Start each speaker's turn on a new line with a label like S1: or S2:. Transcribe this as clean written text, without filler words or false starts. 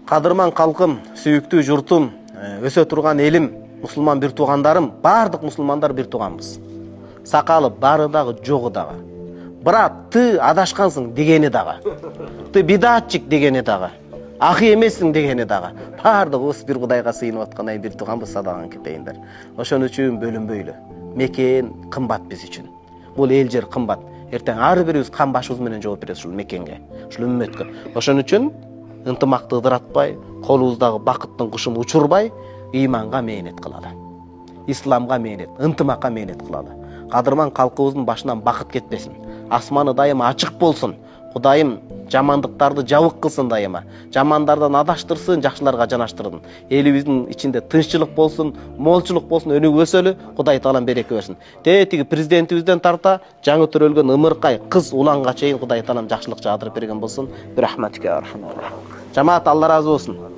S1: Кадырман калкым, сүйүктүү журтум, өсө турган элим, мусулман бир туугандарым, бардык мусулмандар бир тууганбыз. Сакалы бары дагы, жогу дагы. Брат, ты адашкансың дегени дагы. Ты бидатчик дегени дагы. Ахы эмессиң дегени дагы. Бардыгыбыз бир Кудайга сыйынып аткандай бир тууганбыз, садаган кетейиндер. Ошон үчүн бөлүнбөйлү. Мекен кымбат биз үчүн. Бул эл жер кымбат. Эртең ар бирибиз кан башыбыз менен жооп беребиз ушул мекенге, ушул үммөткө. Ошон үчүн ынтымакты ыдыратпай, колубуздагы бакыттын кушун учурбай, ыйманга мээнет кылалы. Исламга мээнет, ынтымакка мээнет кылалы. Кадырман калкыбыздын башынан бакыт кетпесин. Асманы дайыма ачык болсун. Кудайым жамандыктарды жабык кылсын дайыма. Жамандардан адаштырсын, жакшыларга жанаштырсын. Элибиздин ичинде тынччылык болсун, молчулук болсун, өнүгүп өсөлү, Кудай таалам береке берсин. Тиги президентибизден тарта жаңы төрөлгөн ымыркай кыз уланга чейин Кудай таалам жакшылык жаадырып берген болсун. Бирахматика архамар. Жамаат, Алла разы болсун.